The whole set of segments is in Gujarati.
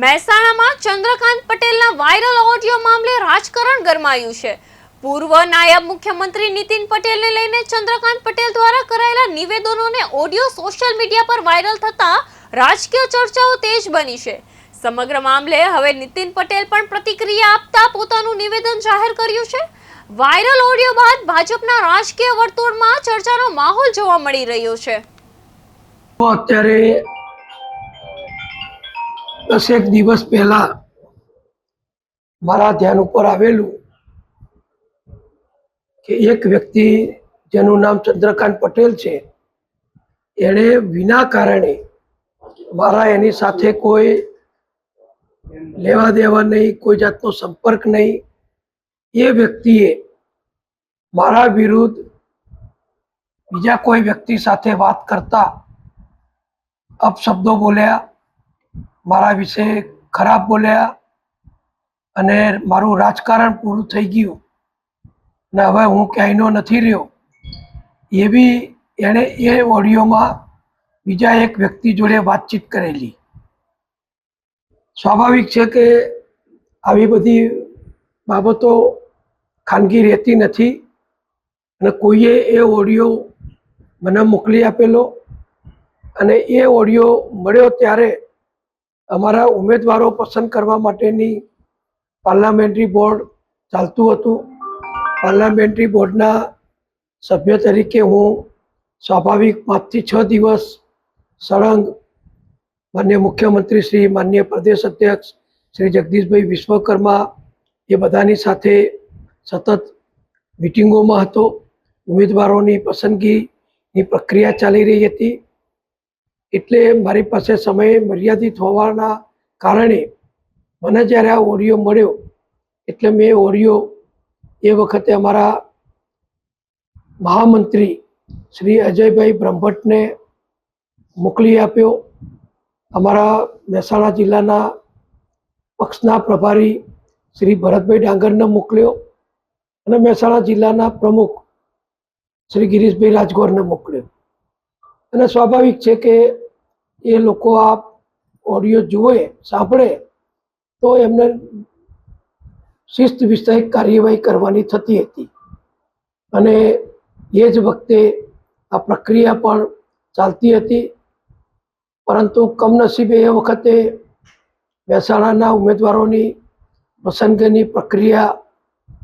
મહેસાણામાં ચંદ્રકાંત પટેલના વાયરલ ઓડિયો મામલે રાજકારણ ગરમાયું છે। પૂર્વ નાયબ મુખ્યમંત્રી નીતિન પટેલને લઈને ચંદ્રકાંત પટેલ દ્વારા કરાયેલા નિવેદનોને ઓડિયો સોશિયલ મીડિયા પર વાયરલ થતા રાજકીય ચર્ચાઓ તેજ બની છે। સમગ્ર મામલે હવે નીતિન પટેલ પણ પ્રતિક્રિયા આપતા પોતાનું નિવેદન જાહેર કર્યું છે। વાયરલ ઓડિયો બાદ ભાજપના રાજકીય વર્તુળમાં ચર્ચાનો માહોલ જોવા મળી રહ્યો છે। અત્યારે 10 દિવસ પહેલા મારા ધ્યાન ઉપર આવેલું કે એક વ્યક્તિ જેનું નામ ચંદ્રકાંત પટેલ છે, એણે વિના કારણે મારા એની સાથે કોઈ લેવા દેવા નહીં, કોઈ જાતનો સંપર્ક નહીં, એ વ્યક્તિએ મારા વિરુદ્ધ બીજા કોઈ વ્યક્તિ સાથે વાત કરતા અપશબ્દો બોલ્યા, મારા વિશે ખરાબ બોલ્યા અને મારું રાજકારણ પૂરું થઈ ગયું અને હવે હું ક્યાંયનો નથી રહ્યો એવી એણે એ ઓડિયોમાં બીજા એક વ્યક્તિ જોડે વાતચીત કરેલી। સ્વાભાવિક છે કે આવી બધી બાબતો ખાનગી રહેતી નથી અને કોઈએ એ ઓડિયો મને મોકલી આપેલો અને એ ઓડિયો મળ્યો ત્યારે અમારા ઉમેદવારો પસંદ કરવા માટેની પાર્લામેન્ટરી બોર્ડ ચાલતું હતું। પાર્લામેન્ટરી બોર્ડના સભ્ય તરીકે હું સ્વાભાવિક 5 થી 6 દિવસ સળંગ માન્ય મુખ્યમંત્રી શ્રી, માન્ય પ્રદેશ અધ્યક્ષ શ્રી જગદીશભાઈ વિશ્વકર્મા એ બધાની સાથે સતત મિટિંગોમાં હતો। ઉમેદવારોની પસંદગીની પ્રક્રિયા ચાલી રહી હતી, એટલે મારી પાસે સમય મર્યાદિત હોવાના કારણે મને જ્યારે આ ઓડિયો મળ્યો એટલે મેં ઓડિયો એ વખતે અમારા મહામંત્રી શ્રી અજયભાઈ બ્રહ્મભટ્ટને મોકલી આપ્યો, અમારા મહેસાણા જિલ્લાના પક્ષના પ્રભારી શ્રી ભરતભાઈ ડાંગરને મોકલ્યો અને મહેસાણા જિલ્લાના પ્રમુખ શ્રી ગિરીશભાઈ રાજગોરને મોકલ્યો। અને સ્વાભાવિક છે કે એ લોકો આ ઓડિયો જુએ, સાંભળે તો એમને શિસ્ત વિષયક કાર્યવાહી કરવાની થતી હતી અને એ જ વખતે આ પ્રક્રિયા પણ ચાલતી હતી। પરંતુ કમનસીબે એ વખતે મહેસાણાના ઉમેદવારોની પસંદગીની પ્રક્રિયા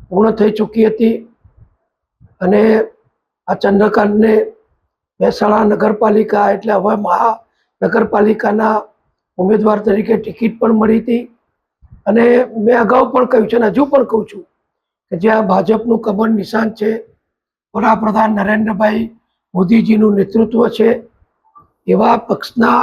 પૂર્ણ થઈ ચૂકી હતી અને આ ચંદ્રકાંતને મહેસાણા નગરપાલિકા એટલે હવે મહાનગરપાલિકાના ઉમેદવાર તરીકે ટિકિટ પણ મળી હતી। અને મેં અગાઉ પણ કહ્યું છે અને હજુ પણ કહું છું કે જ્યાં ભાજપનું કમળ નિશાન છે, વડાપ્રધાન નરેન્દ્રભાઈ મોદીજીનું નેતૃત્વ છે, એવા પક્ષના